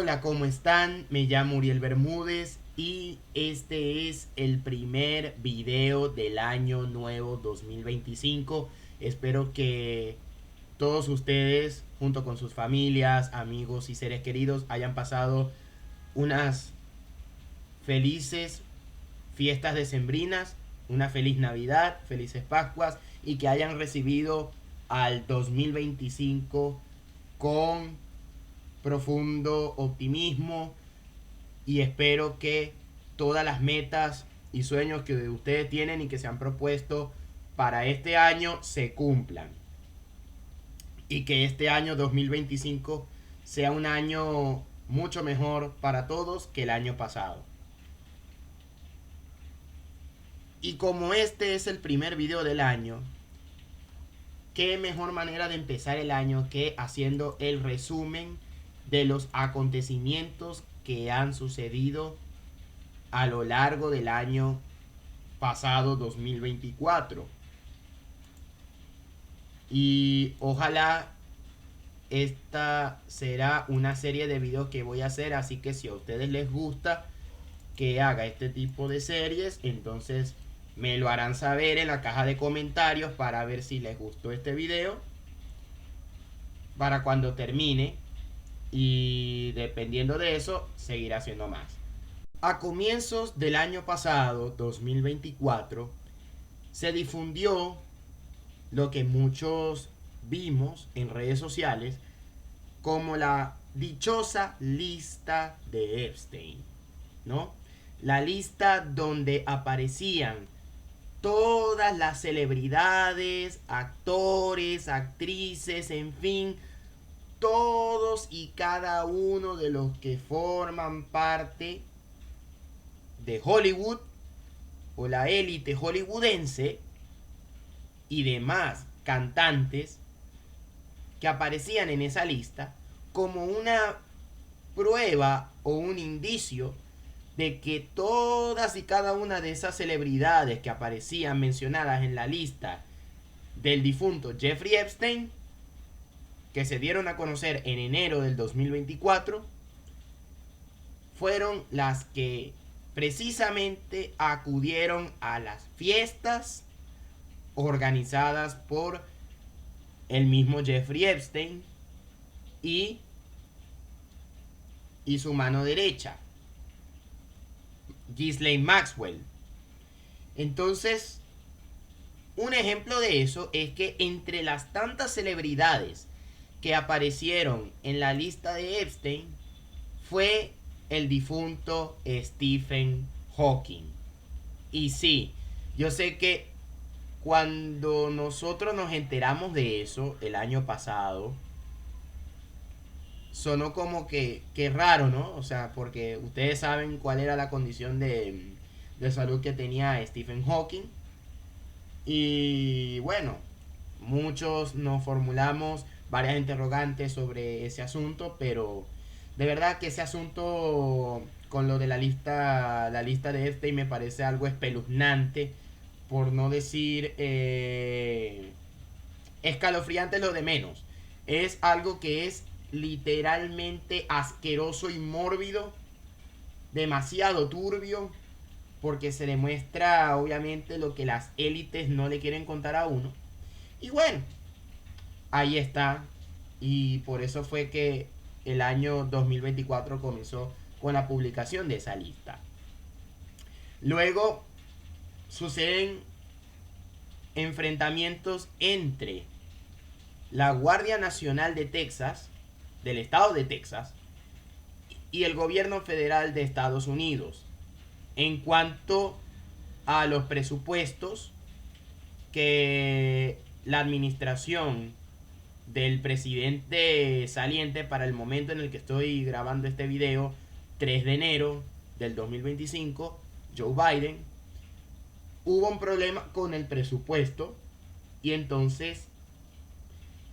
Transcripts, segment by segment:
Hola, ¿cómo están? Me llamo Uriel Bermúdez y este es el primer video del año nuevo 2025. Espero que todos ustedes, junto con sus familias, amigos y seres queridos, hayan pasado unas felices fiestas decembrinas, una feliz Navidad, felices Pascuas y que hayan recibido al 2025 con profundo optimismo y espero que todas las metas y sueños que ustedes tienen y que se han propuesto para este año se cumplan y que este año 2025 sea un año mucho mejor para todos que el año pasado. Y como este es el primer video del año, qué mejor manera de empezar el año que haciendo el resumen de los acontecimientos que han sucedido a lo largo del año pasado 2024. Y ojalá esta será una serie de videos que voy a hacer, así que si a ustedes les gusta que haga este tipo de series, entonces me lo harán saber en la caja de comentarios para ver si les gustó este video para cuando termine, y dependiendo de eso seguiré haciendo más. A comienzos del año pasado, 2024, se difundió lo que muchos vimos en redes sociales como la dichosa lista de Epstein, ¿no? La lista donde aparecían todas las celebridades, actores, actrices, en fin, todos y cada uno de los que forman parte de Hollywood o la élite hollywoodense y demás cantantes que aparecían en esa lista como una prueba o un indicio de que todas y cada una de esas celebridades que aparecían mencionadas en la lista del difunto Jeffrey Epstein, que se dieron a conocer en enero del 2024, fueron las que precisamente acudieron a las fiestas organizadas por el mismo Jeffrey Epstein y, y su mano derecha, Ghislaine Maxwell. Entonces, un ejemplo de eso es que entre las tantas celebridades que aparecieron en la lista de Epstein fue el difunto Stephen Hawking. Y sí, yo sé que cuando nosotros nos enteramos de eso el año pasado, sonó como que raro, ¿no? O sea, porque ustedes saben cuál era la condición de salud que tenía Stephen Hawking. Y bueno, muchos nos formulamos varias interrogantes sobre ese asunto, pero de verdad que ese asunto con lo de la lista de Epstein me parece algo espeluznante, por no decir escalofriante lo de menos. Es algo que es literalmente asqueroso y mórbido, demasiado turbio, porque se demuestra obviamente lo que las élites no le quieren contar a uno. Y bueno, ahí está. Y por eso fue que el año 2024 comenzó con la publicación de esa lista. Luego suceden enfrentamientos entre la Guardia Nacional de Texas, del estado de Texas, y el gobierno federal de Estados Unidos en cuanto a los presupuestos que la administración del presidente saliente para el momento en el que estoy grabando este video, 3 de enero del 2025, Joe Biden, hubo un problema con el presupuesto y entonces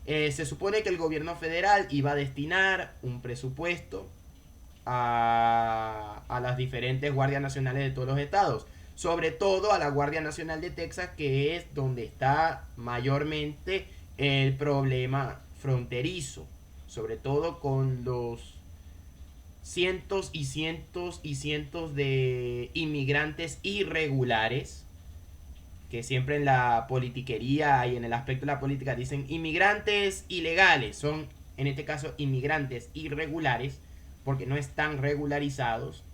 se supone que el gobierno federal iba a destinar un presupuesto a las diferentes guardias nacionales de todos los estados, sobre todo a la Guardia Nacional de Texas, que es donde está mayormente el problema fronterizo, sobre todo con los cientos y cientos y cientos de inmigrantes irregulares, que siempre en la politiquería y en el aspecto de la política dicen inmigrantes ilegales, son en este caso inmigrantes irregulares, porque no están regularizados.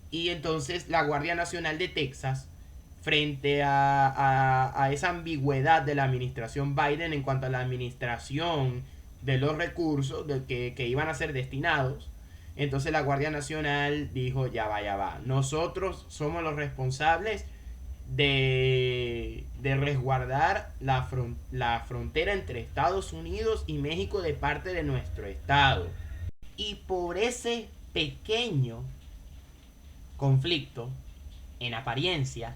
Y entonces la Guardia Nacional de Texas, frente a esa ambigüedad de la administración Biden en cuanto a la administración de los recursos que iban a ser destinados, entonces la Guardia Nacional dijo, ya va, ya va, nosotros somos los responsables de resguardar la frontera entre Estados Unidos y México de parte de nuestro estado. Y por ese pequeño conflicto, en apariencia,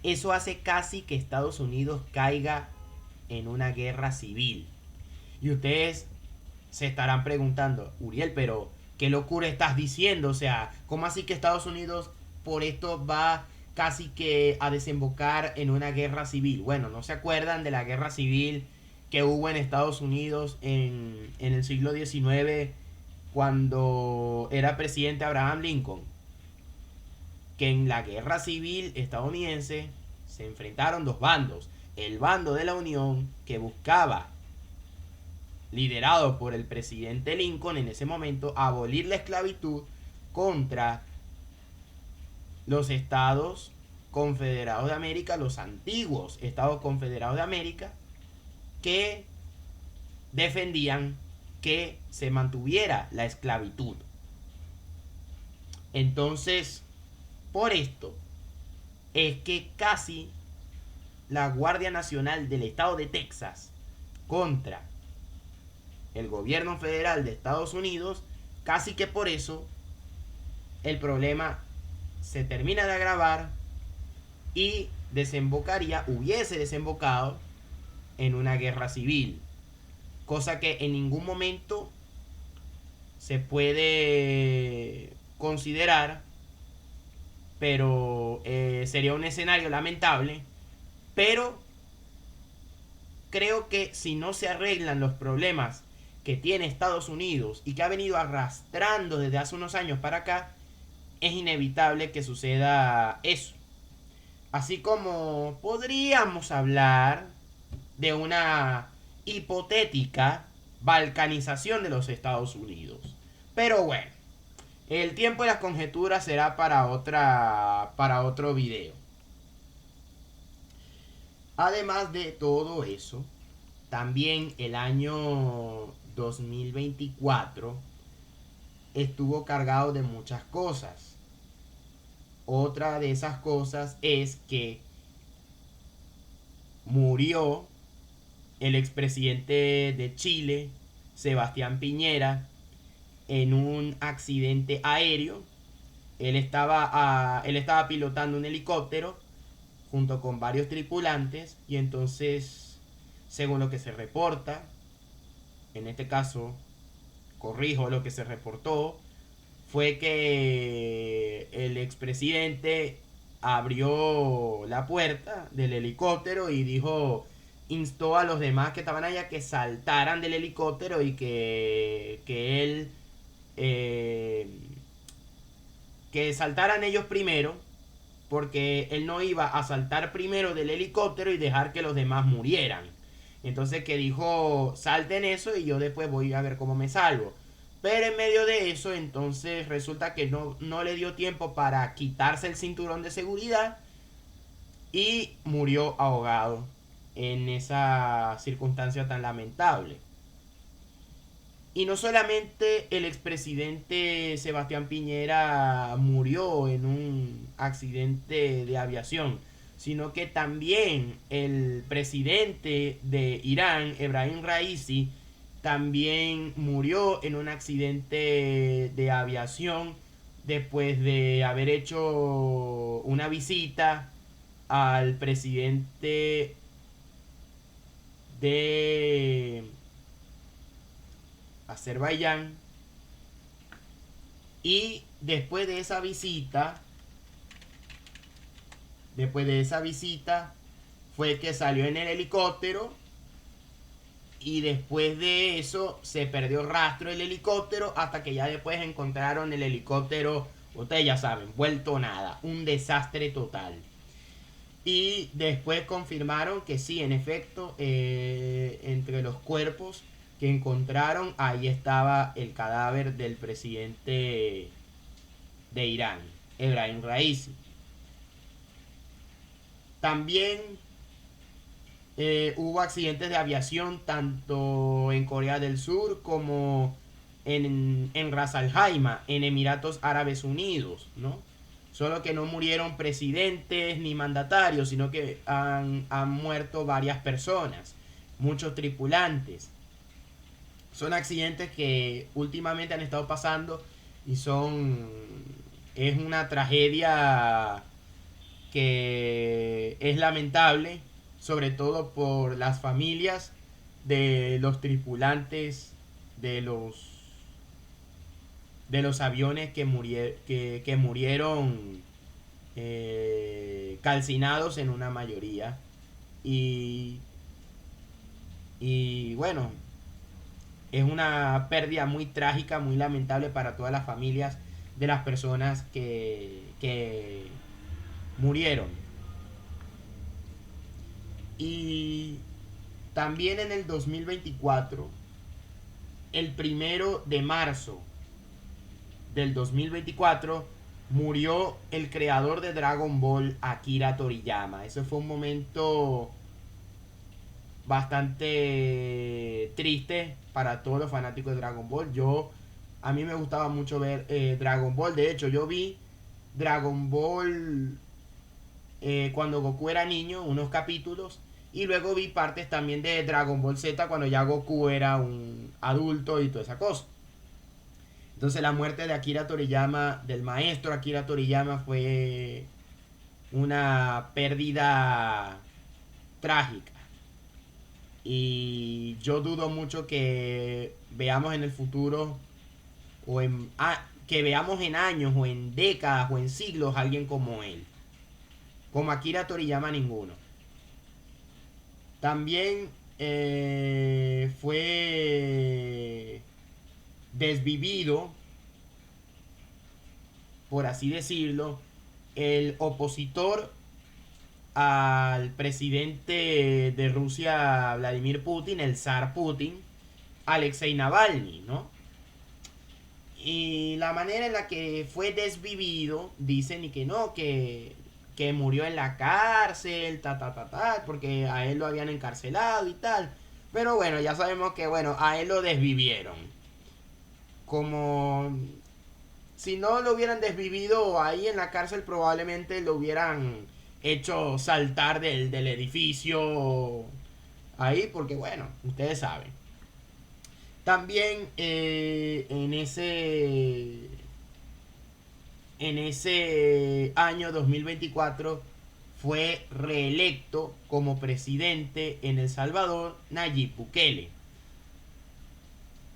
eso hace casi que Estados Unidos caiga en una guerra civil. Y ustedes se estarán preguntando, Uriel, pero ¿qué locura estás diciendo? O sea, ¿cómo así que Estados Unidos por esto va casi que a desembocar en una guerra civil? Bueno, ¿no se acuerdan de la guerra civil que hubo en Estados Unidos en el siglo XIX cuando era presidente Abraham Lincoln? Que en la guerra civil estadounidense se enfrentaron dos bandos. El bando de la Unión, que buscaba, liderado por el presidente Lincoln en ese momento, abolir la esclavitud, contra los Estados Confederados de América, los antiguos Estados Confederados de América, que defendían que se mantuviera la esclavitud. Entonces, por esto es que casi la Guardia Nacional del Estado de Texas contra el gobierno federal de Estados Unidos, casi que por eso el problema se termina de agravar y hubiese desembocado en una guerra civil, cosa que en ningún momento se puede considerar, pero sería un escenario lamentable. Pero creo que si no se arreglan los problemas que tiene Estados Unidos y que ha venido arrastrando desde hace unos años para acá, es inevitable que suceda eso. Así como podríamos hablar de una hipotética balcanización de los Estados Unidos. Pero bueno, el tiempo y las conjeturas será para otro video. Además de todo eso, también el año 2024 estuvo cargado de muchas cosas. Otra de esas cosas es que murió el expresidente de Chile, Sebastián Piñera, en un accidente aéreo. Él estaba pilotando un helicóptero junto con varios tripulantes y entonces, según lo que se reporta, en este caso, corrijo lo que se reportó, fue que el expresidente abrió la puerta del helicóptero y instó a los demás que estaban allá que saltaran del helicóptero y que él, que saltaran ellos primero, porque él no iba a saltar primero del helicóptero y dejar que los demás murieran. Entonces que dijo, salten eso y yo después voy a ver cómo me salvo. Pero en medio de eso, entonces resulta que no le dio tiempo para quitarse el cinturón de seguridad y murió ahogado en esa circunstancia tan lamentable. Y no solamente el expresidente Sebastián Piñera murió en un accidente de aviación, sino que también el presidente de Irán, Ebrahim Raisi, también murió en un accidente de aviación después de haber hecho una visita al presidente de Azerbaiyán. Y después de esa visita fue que salió en el helicóptero y después de eso se perdió rastro del helicóptero hasta que ya después encontraron el helicóptero, ustedes ya saben, vuelto nada, un desastre total. Y después confirmaron que sí, en efecto, entre los cuerpos que encontraron, ahí estaba el cadáver del presidente de Irán, Ebrahim Raisi. También hubo accidentes de aviación tanto en Corea del Sur como en Ras Al Khaimah, en Emiratos Árabes Unidos, ¿no? Solo que no murieron presidentes ni mandatarios, sino que han muerto varias personas, muchos tripulantes. Son accidentes que últimamente han estado pasando y es una tragedia que es lamentable, sobre todo por las familias de los tripulantes de los aviones que murieron calcinados en una mayoría. Y, y bueno, es una pérdida muy trágica, muy lamentable para todas las familias de las personas que murieron. Y también en el 2024, el 1 de marzo del 2024, murió el creador de Dragon Ball, Akira Toriyama. Ese fue un momento bastante triste para todos los fanáticos de Dragon Ball. A mí me gustaba mucho ver Dragon Ball. De hecho, yo vi Dragon Ball cuando Goku era niño, unos capítulos. Y luego vi partes también de Dragon Ball Z cuando ya Goku era un adulto y toda esa cosa. Entonces la muerte de Akira Toriyama, del maestro Akira Toriyama, fue una pérdida trágica. Y yo dudo mucho que veamos en el futuro que veamos en años o en décadas o en siglos a alguien como él. Como Akira Toriyama ninguno. También fue desvivido, por así decirlo, el opositor al presidente de Rusia, Vladimir Putin, el zar Putin, Alexei Navalny, ¿no? Y la manera en la que fue desvivido, dicen y que no, que murió en la cárcel, porque a él lo habían encarcelado y tal. Pero bueno, ya sabemos que bueno, a él lo desvivieron. Como si no lo hubieran desvivido ahí en la cárcel, probablemente lo hubieran hecho saltar del edificio ahí, porque bueno, ustedes saben. También en ese año 2024 fue reelecto como presidente en El Salvador Nayib Bukele.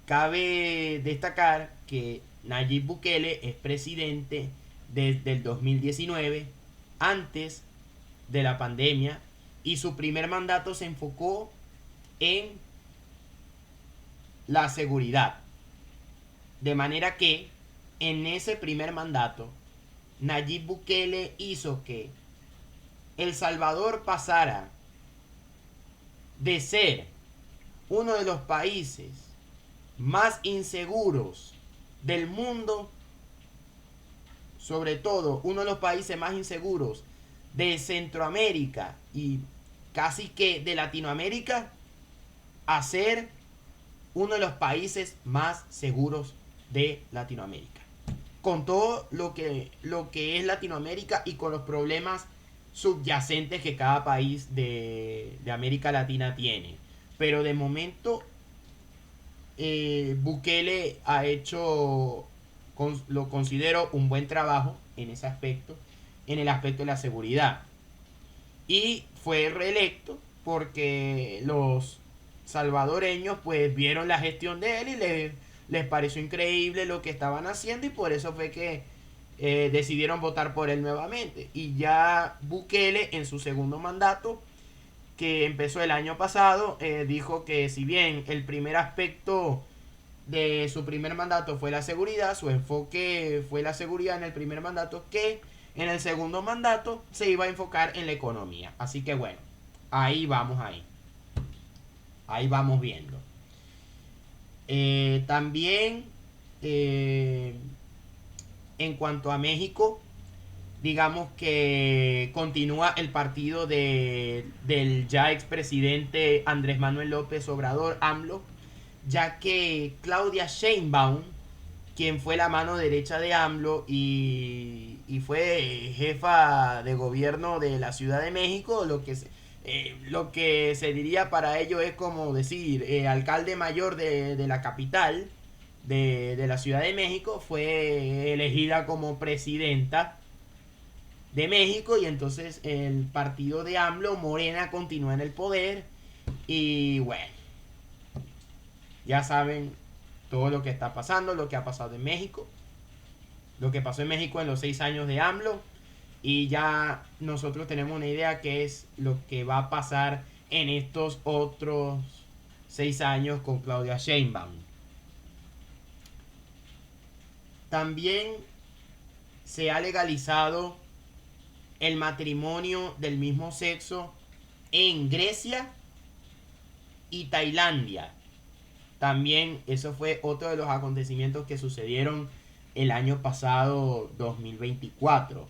Cabe destacar que Nayib Bukele es presidente desde el 2019, antes de la pandemia, y su primer mandato se enfocó en la seguridad. De manera que en ese primer mandato, Nayib Bukele hizo que El Salvador pasara de ser uno de los países más inseguros del mundo, sobre todo uno de los países más inseguros de Centroamérica y casi que de Latinoamérica, a ser uno de los países más seguros de Latinoamérica. Con todo lo que es Latinoamérica y con los problemas subyacentes que cada país de América Latina tiene. Pero de momento Bukele ha hecho, lo considero un buen trabajo en ese aspecto, en el aspecto de la seguridad. Y fue reelecto porque los salvadoreños pues vieron la gestión de él y les pareció increíble lo que estaban haciendo, y por eso fue que decidieron votar por él nuevamente. Y ya Bukele en su segundo mandato que empezó el año pasado, dijo que si bien el primer aspecto de su primer mandato fue la seguridad, su enfoque fue la seguridad en el primer mandato, que en el segundo mandato se iba a enfocar en la economía. Así que bueno, ahí vamos ahí. Ahí vamos viendo. También en cuanto a México, digamos que continúa el partido del ya expresidente Andrés Manuel López Obrador, AMLO, ya que Claudia Sheinbaum, quien fue la mano derecha de AMLO y fue jefa de gobierno de la Ciudad de México, lo que se diría para ello es como decir alcalde mayor de la capital de la Ciudad de México, fue elegida como presidenta de México, y entonces el partido de AMLO, Morena, continúa en el poder. Y bueno, ya saben todo lo que está pasando, lo que ha pasado en México, lo que pasó en México en los 6 años de AMLO, y ya nosotros tenemos una idea que es lo que va a pasar en estos otros 6 años con Claudia Sheinbaum. También se ha legalizado el matrimonio del mismo sexo en Grecia y Tailandia. También eso fue otro de los acontecimientos que sucedieron el año pasado, 2024.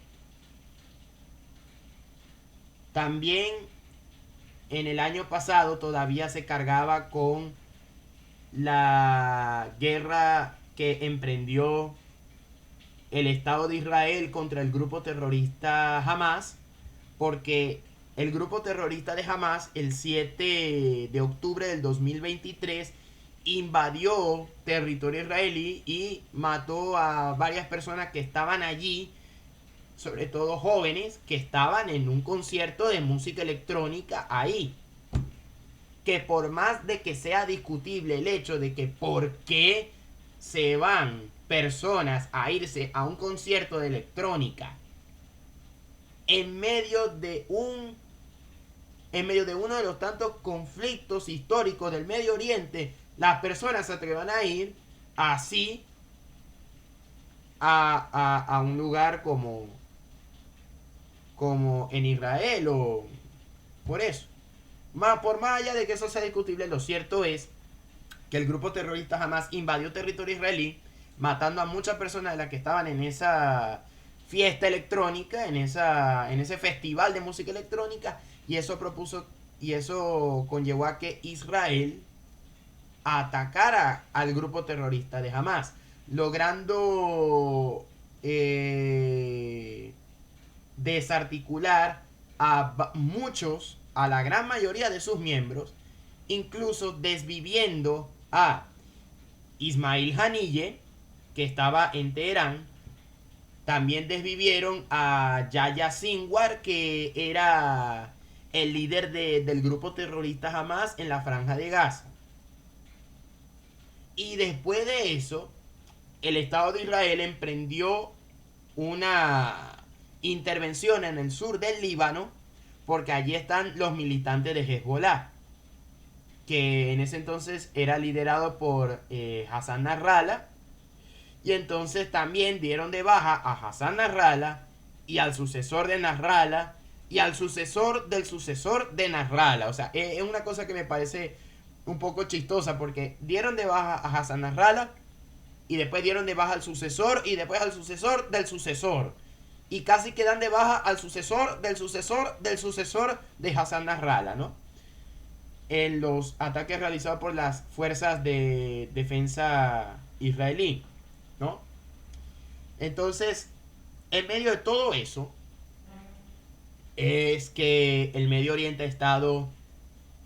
También en el año pasado todavía se cargaba con la guerra que emprendió el Estado de Israel contra el grupo terrorista Hamas, porque el grupo terrorista de Hamas el 7 de octubre del 2023 invadió territorio israelí y mató a varias personas que estaban allí, sobre todo jóvenes que estaban en un concierto de música electrónica ahí. Que por más de que sea discutible el hecho de que por qué se van personas a irse a un concierto de electrónica en medio de uno de los tantos conflictos históricos del Medio Oriente, las personas se atrevan a ir así a un lugar como en Israel, o por eso. Por más allá de que eso sea discutible, lo cierto es que el grupo terrorista Hamas invadió territorio israelí, matando a muchas personas de las que estaban en esa fiesta electrónica, en ese festival de música electrónica, y eso conllevó a que Israel atacara al grupo terrorista de Hamas, logrando desarticular a la gran mayoría de sus miembros, incluso desviviendo a Ismail Haniyeh, que estaba en Teherán. También desvivieron a Yahya Sinwar, que era el líder del grupo terrorista Hamas en la Franja de Gaza. Y después de eso, el Estado de Israel emprendió una intervención en el sur del Líbano, porque allí están los militantes de Hezbollah, que en ese entonces era liderado por Hassan Nasrallah. Y entonces también dieron de baja a Hassan Nasrallah y al sucesor de Nasrallah y al sucesor del sucesor de Nasrallah. O sea, es una cosa que me parece un poco chistosa, porque dieron de baja a Hassan Nasrallah y después dieron de baja al sucesor y después al sucesor del sucesor. Y casi que dan de baja al sucesor del sucesor del sucesor de Hassan Nasrallah, ¿no? En los ataques realizados por las fuerzas de defensa israelí, ¿no? Entonces, en medio de todo eso, es que el Medio Oriente ha estado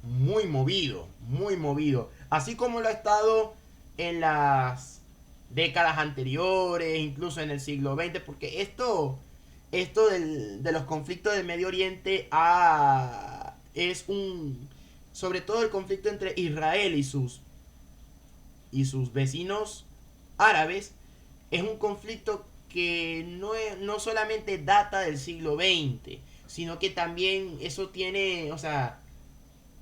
muy movido, muy movido. Así como lo ha estado en las décadas anteriores, incluso en el siglo XX, porque esto de los conflictos del Medio Oriente sobre todo el conflicto entre Israel y sus vecinos árabes, es un conflicto que no solamente data del siglo XX, sino que también eso tiene, o sea,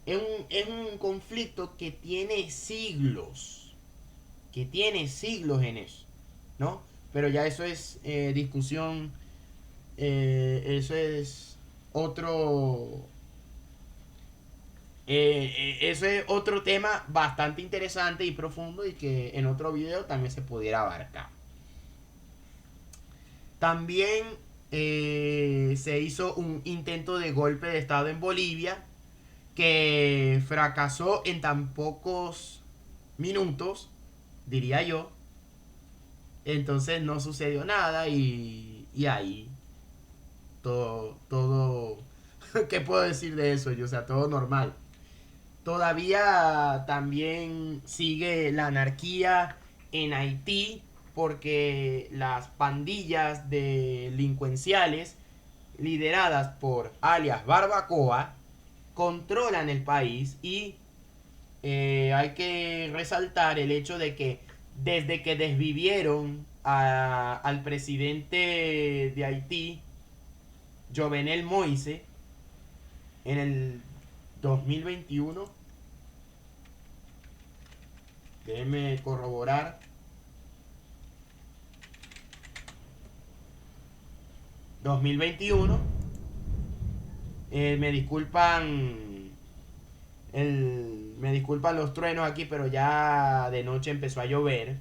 es un conflicto que tiene siglos. Que tiene siglos en eso, ¿no? Pero ya eso es discusión. Eso es otro. Eso es otro tema bastante interesante y profundo y que en otro video también se pudiera abarcar. También se hizo un intento de golpe de estado en Bolivia que fracasó en tan pocos minutos, diría yo. Entonces no sucedió nada y ahí todo, ¿qué puedo decir de eso? O sea, todo normal. Todavía también sigue la anarquía en Haití porque las pandillas delincuenciales lideradas por alias Barbacoa controlan el país y hay que resaltar el hecho de que desde que desvivieron al presidente de Haití, Jovenel Moise, en el 2021, déjenme corroborar, 2021, me disculpan me disculpan los truenos aquí, pero ya de noche empezó a llover.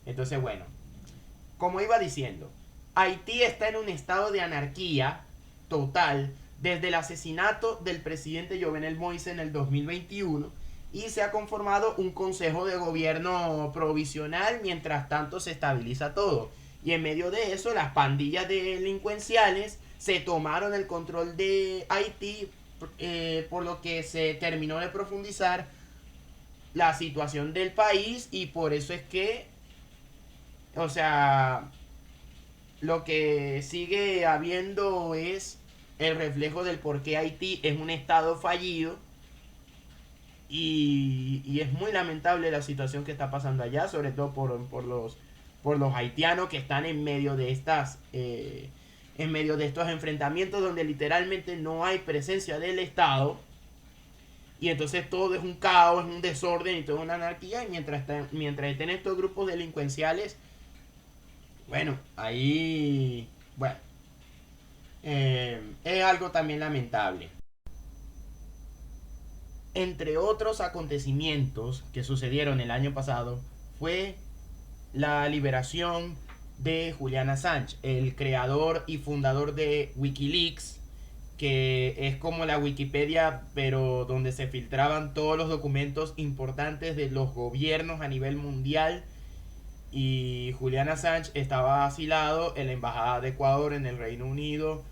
Entonces, bueno, como iba diciendo, Haití está en un estado de anarquía total desde el asesinato del presidente Jovenel Moïse en el 2021 y se ha conformado un consejo de gobierno provisional mientras tanto se estabiliza todo. Y en medio de eso, las pandillas delincuenciales se tomaron el control de Haití, por lo que se terminó de profundizar la situación del país y por eso es que, o sea, lo que sigue habiendo es el reflejo del por qué Haití es un estado fallido y es muy lamentable la situación que está pasando allá, sobre todo por los haitianos que están en medio de en medio de estos enfrentamientos donde literalmente no hay presencia del Estado y entonces todo es un caos, es un desorden y toda una anarquía y mientras estén estos grupos delincuenciales, bueno, ahí, bueno, es algo también lamentable. Entre otros acontecimientos que sucedieron el año pasado fue la liberación de Julian Assange, el creador y fundador de Wikileaks, que es como la Wikipedia, pero donde se filtraban todos los documentos importantes de los gobiernos a nivel mundial. Y Julian Assange estaba asilado en la Embajada de Ecuador en el Reino Unido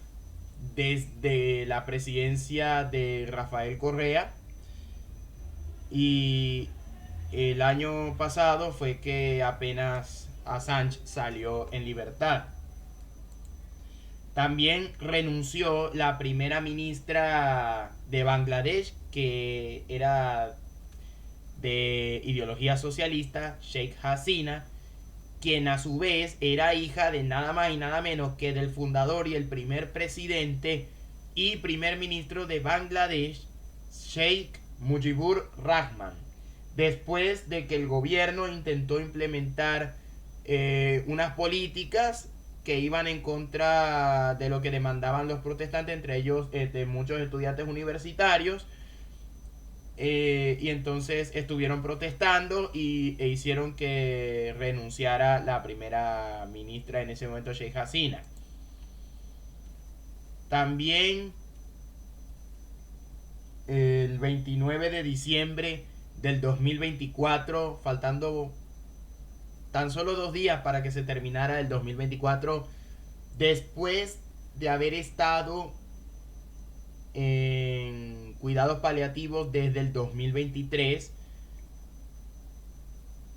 desde la presidencia de Rafael Correa. Y el año pasado fue que apenas Assange salió en libertad. También renunció la primera ministra de Bangladesh, que era de ideología socialista, Sheikh Hasina, quien a su vez era hija de nada más y nada menos que del fundador y el primer presidente y primer ministro de Bangladesh, Sheikh Mujibur Rahman, después de que el gobierno intentó implementar unas políticas que iban en contra de lo que demandaban los protestantes, entre ellos de muchos estudiantes universitarios, y entonces estuvieron protestando e hicieron que renunciara la primera ministra en ese momento, Sheikh Hasina. También el 29 de diciembre del 2024, faltando tan solo 2 días para que se terminara el 2024, después de haber estado en cuidados paliativos desde el 2023,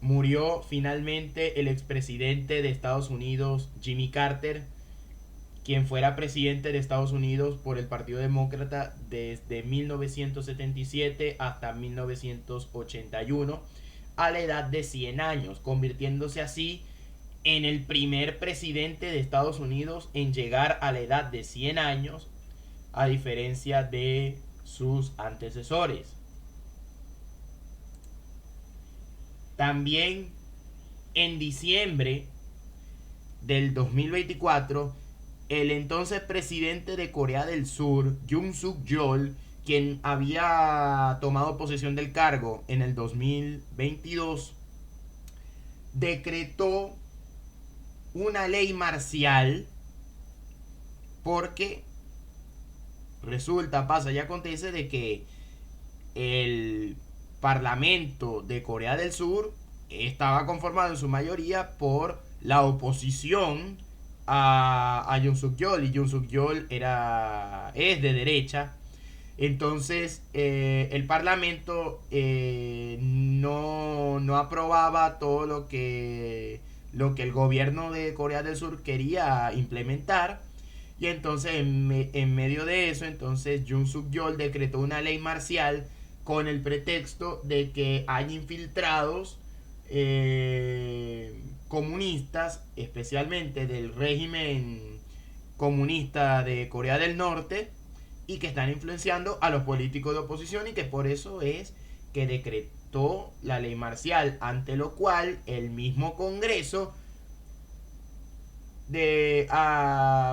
murió finalmente el expresidente de Estados Unidos, Jimmy Carter, quien fuera presidente de Estados Unidos por el Partido Demócrata desde 1977 hasta 1981, a la edad de 100 años, convirtiéndose así en el primer presidente de Estados Unidos en llegar a la edad de 100 años, a diferencia de sus antecesores. También en diciembre del 2024, el entonces presidente de Corea del Sur, Yoon Suk Yeol, quien había tomado posesión del cargo en el 2022, decretó una ley marcial porque resulta, pasa y acontece de que el Parlamento de Corea del Sur estaba conformado en su mayoría por la oposición a Yoon Suk Yeol, y Yoon Suk Yeol es de derecha. Entonces el Parlamento no aprobaba todo lo que el gobierno de Corea del Sur quería implementar. Y entonces en medio de eso, entonces Yoon Suk Yeol decretó una ley marcial con el pretexto de que hay infiltrados comunistas, especialmente del régimen comunista de Corea del Norte, y que están influenciando a los políticos de oposición, y que por eso es que decretó la ley marcial, ante lo cual el mismo Congreso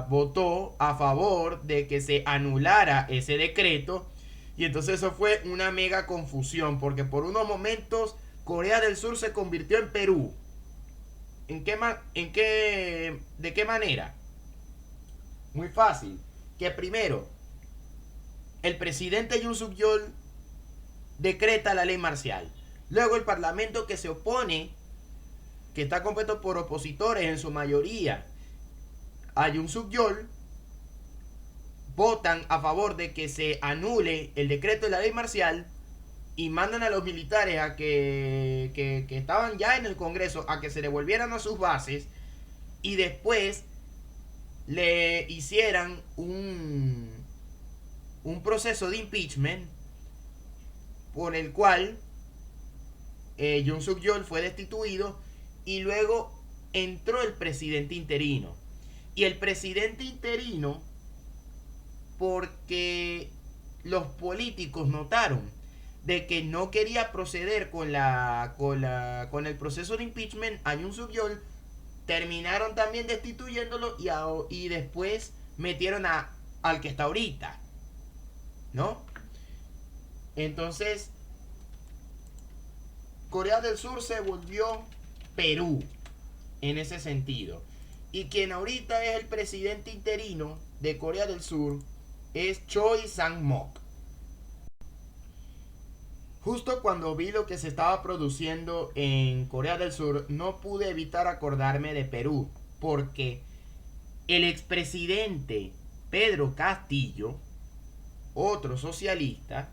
votó a favor de que se anulara ese decreto. Y entonces eso fue una mega confusión, porque por unos momentos Corea del Sur se convirtió en Perú. ¿De qué manera? Muy fácil. Que primero, el presidente Yoon Suk Yeol decreta la ley marcial. Luego el parlamento, que se opone, que está compuesto por opositores en su mayoría a Yoon Suk Yeol, votan a favor de que se anule el decreto de la ley marcial y mandan a los militares a que estaban ya en el Congreso a que se devolvieran a sus bases, y después le hicieran un proceso de impeachment por el cual Yoon Suk Yeol fue destituido, y luego entró el presidente interino. Y el presidente interino, porque los políticos notaron de que no quería proceder con el proceso de impeachment a Yoon Suk Yeol, terminaron también destituyéndolo, y después metieron al que está ahorita, ¿no? Entonces Corea del Sur se volvió Perú en ese sentido. Y quien ahorita es el presidente interino de Corea del Sur es Choi Sang-mok. Justo cuando vi lo que se estaba produciendo en Corea del Sur, no pude evitar acordarme de Perú, porque el expresidente Pedro Castillo, otro socialista,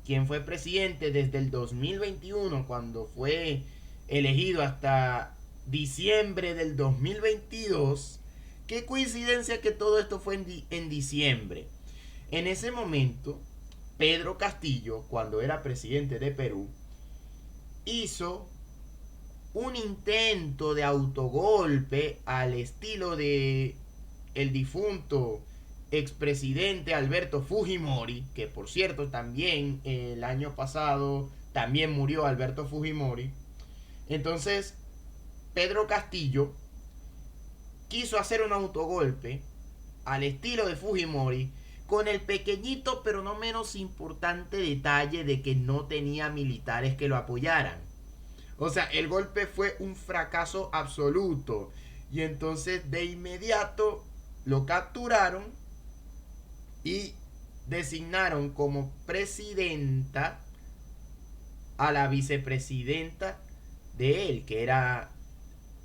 quien fue presidente desde el 2021, cuando fue elegido, hasta diciembre del 2022. Qué coincidencia que todo esto fue en diciembre. En ese momento, Pedro Castillo, cuando era presidente de Perú, hizo un intento de autogolpe al estilo de el difunto expresidente Alberto Fujimori, que por cierto también el año pasado también murió Alberto Fujimori. Entonces Pedro Castillo quiso hacer un autogolpe al estilo de Fujimori, con el pequeñito pero no menos importante detalle de que no tenía militares que lo apoyaran. O sea, el golpe fue un fracaso absoluto. Y entonces de inmediato lo capturaron y designaron como presidenta a la vicepresidenta de él, que era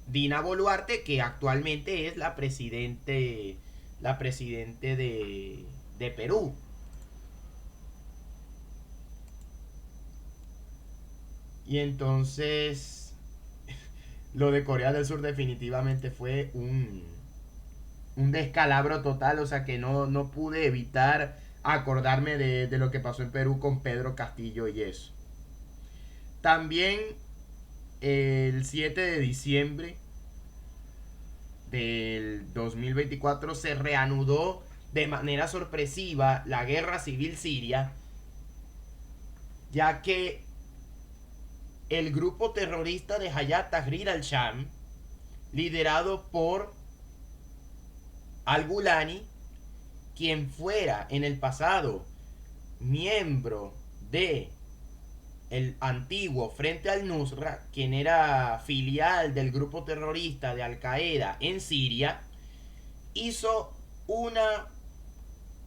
Dina Boluarte, que actualmente es la presidente de Perú. Y entonces lo de Corea del Sur definitivamente fue un descalabro total. O sea que no pude evitar acordarme de lo que pasó en Perú con Pedro Castillo y eso. También el 7 de diciembre del 2024 se reanudó de manera sorpresiva la guerra civil siria, ya que el grupo terrorista de Hayat Tahrir al-Sham, liderado por al-Gulani, quien fuera en el pasado miembro de el antiguo Frente al-Nusra, quien era filial del grupo terrorista de Al-Qaeda en Siria, hizo una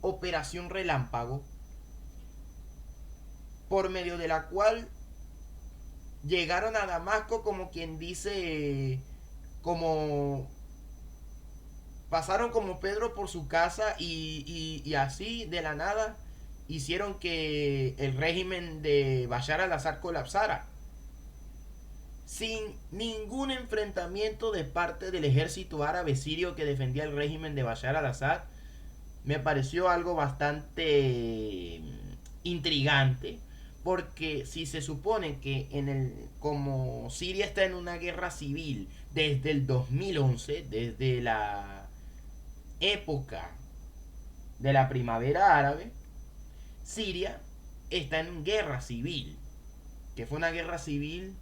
operación relámpago por medio de la cual llegaron a Damasco, como quien dice, como pasaron como Pedro por su casa y así de la nada hicieron que el régimen de Bashar al-Assad colapsara sin ningún enfrentamiento de parte del ejército árabe sirio que defendía el régimen de Bashar al-Assad. Me pareció algo bastante intrigante, porque si se supone que como Siria está en una guerra civil desde el 2011, desde la época de la primavera árabe, Siria está en guerra civil, que fue una guerra civil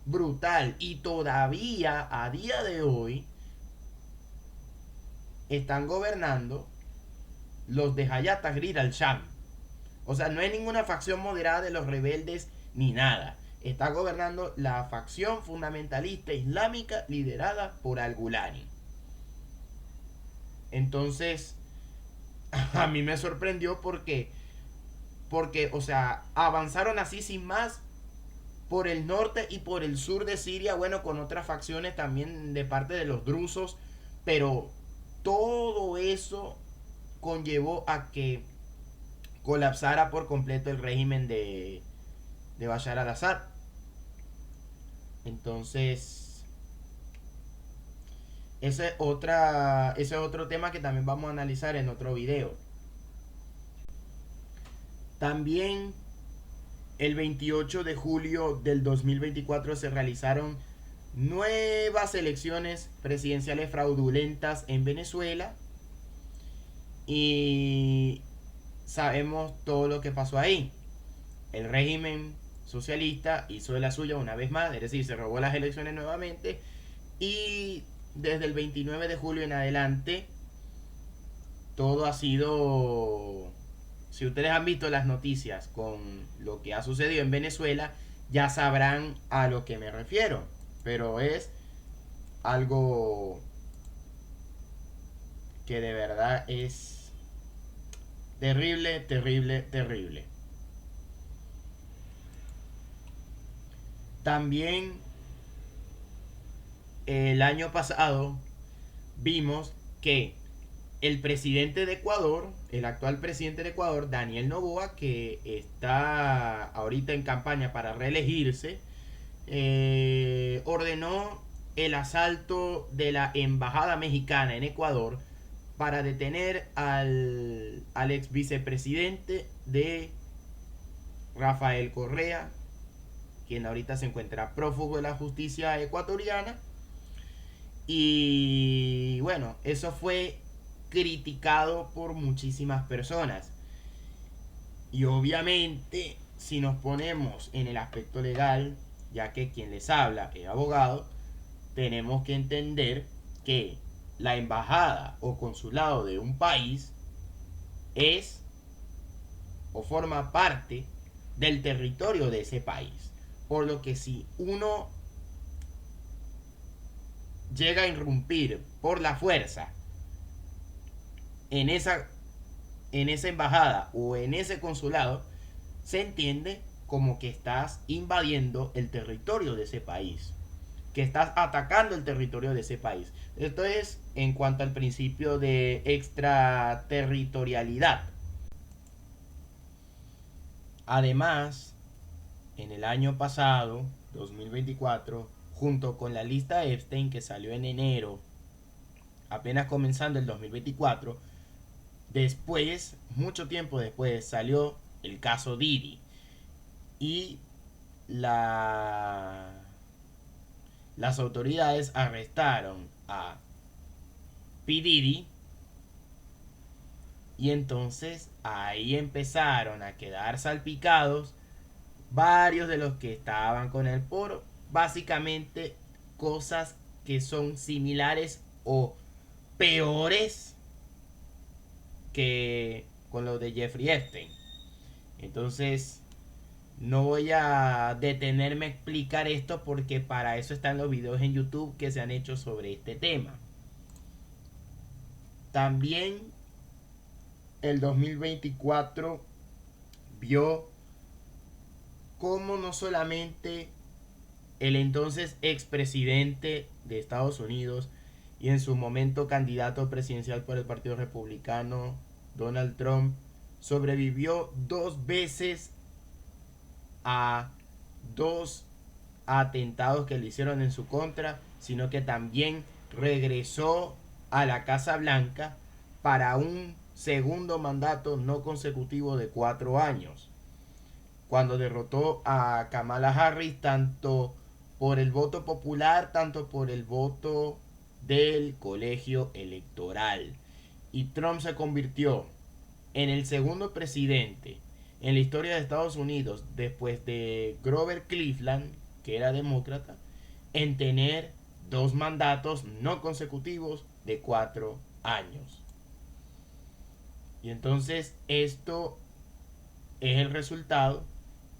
brutal, y todavía a día de hoy están gobernando los de Hayat Tahrir al-Sham. O sea, no hay ninguna facción moderada de los rebeldes ni nada. Está gobernando la facción fundamentalista islámica liderada por al-Gulani. Entonces, a mí me sorprendió porque, o sea, avanzaron así sin más por el norte y por el sur de Siria, bueno, con otras facciones también de parte de los drusos, pero todo eso conllevó a que colapsara por completo el régimen de Bashar al-Assad. Entonces, ese es otro tema que también vamos a analizar en otro video. También el 28 de julio del 2024 se realizaron nuevas elecciones presidenciales fraudulentas en Venezuela y sabemos todo lo que pasó ahí. El régimen socialista hizo de la suya una vez más, es decir, se robó las elecciones nuevamente, y desde el 29 de julio en adelante todo ha sido, si ustedes han visto las noticias con lo que ha sucedido en Venezuela, ya sabrán a lo que me refiero, pero es algo que de verdad es terrible, terrible, terrible. También el año pasado vimos que el presidente de Ecuador, el actual presidente de Ecuador, Daniel Noboa, que está ahorita en campaña para reelegirse, ordenó el asalto de la embajada mexicana en Ecuador para detener al ex vicepresidente de Rafael Correa, quien ahorita se encuentra prófugo de la justicia ecuatoriana. Y bueno, eso fue criticado por muchísimas personas. Y obviamente, si nos ponemos en el aspecto legal, ya que quien les habla es abogado, tenemos que entender que la embajada o consulado de un país es o forma parte del territorio de ese país. Por lo que si uno llega a irrumpir por la fuerza en esa embajada o en ese consulado, se entiende como que estás invadiendo el territorio de ese país, que estás atacando el territorio de ese país. Esto es en cuanto al principio de extraterritorialidad. Además, en el año pasado, 2024, junto con la lista Epstein que salió en enero, apenas comenzando el 2024, después, mucho tiempo después, salió el caso Didi. Y las autoridades arrestaron a P. Diddy. Y entonces ahí empezaron a quedar salpicados varios de los que estaban con él por básicamente cosas que son similares o peores que con lo de Jeffrey Epstein. Entonces, no voy a detenerme a explicar esto porque para eso están los videos en YouTube que se han hecho sobre este tema. También el 2024 vio cómo no solamente el entonces expresidente de Estados Unidos y en su momento candidato presidencial por el Partido Republicano, Donald Trump, sobrevivió 2 veces a 2 atentados que le hicieron en su contra, sino que también regresó a la Casa Blanca para un segundo mandato no consecutivo de 4 años, cuando derrotó a Kamala Harris tanto por el voto popular, tanto por el voto del colegio electoral. Y Trump se convirtió en el segundo presidente en la historia de Estados Unidos, después de Grover Cleveland, que era demócrata, en tener 2 mandatos no consecutivos de 4 años. Y entonces esto es el resultado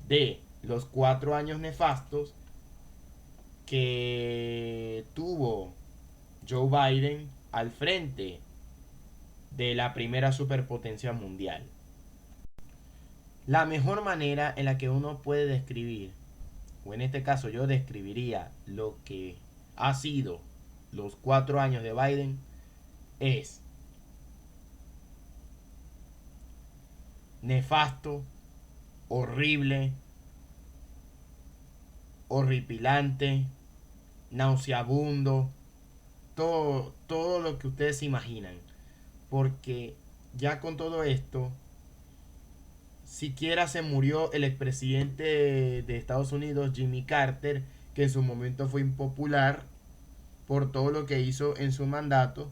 de los 4 años nefastos que tuvo Joe Biden al frente de la primera superpotencia mundial. La mejor manera en la que uno puede describir, o en este caso yo describiría lo que ha sido los 4 años de Biden, es nefasto, horrible, horripilante, nauseabundo, todo lo que ustedes se imaginan. Porque ya con todo esto, siquiera se murió el expresidente de Estados Unidos, Jimmy Carter, que en su momento fue impopular por todo lo que hizo en su mandato.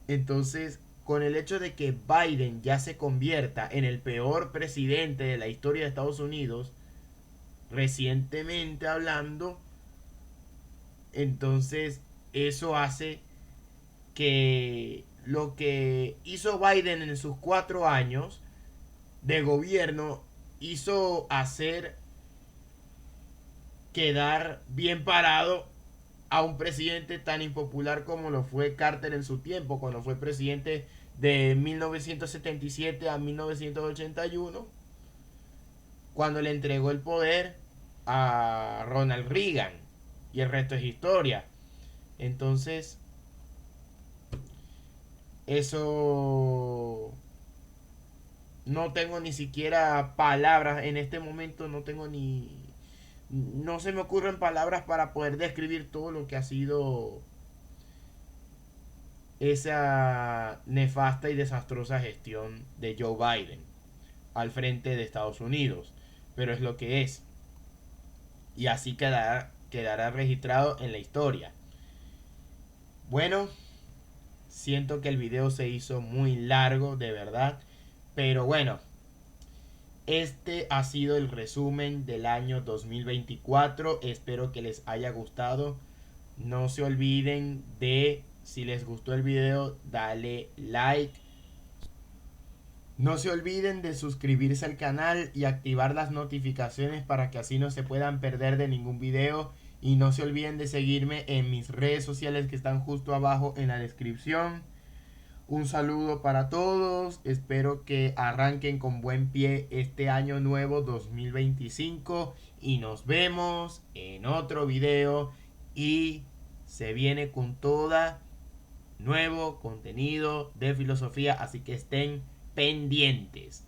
Entonces, con el hecho de que Biden ya se convierta en el peor presidente de la historia de Estados Unidos, recientemente hablando, entonces eso hace que lo que hizo Biden en sus 4 años de gobierno hizo hacer quedar bien parado a un presidente tan impopular como lo fue Carter en su tiempo, cuando fue presidente de 1977 a 1981, cuando le entregó el poder a Ronald Reagan, y el resto es historia. Entonces, eso no tengo ni siquiera palabras en este momento, no se me ocurren palabras para poder describir todo lo que ha sido esa nefasta y desastrosa gestión de Joe Biden al frente de Estados Unidos. Pero es lo que es. Y así quedará registrado en la historia. Bueno, siento que el video se hizo muy largo, de verdad. Pero bueno, este ha sido el resumen del año 2024. Espero que les haya gustado. No se olviden de, si les gustó el video, dale like. No se olviden de suscribirse al canal y activar las notificaciones para que así no se puedan perder de ningún video. Y no se olviden de seguirme en mis redes sociales que están justo abajo en la descripción. Un saludo para todos, espero que arranquen con buen pie este año nuevo 2025 y nos vemos en otro video y se viene con toda nuevo contenido de filosofía, así que estén pendientes.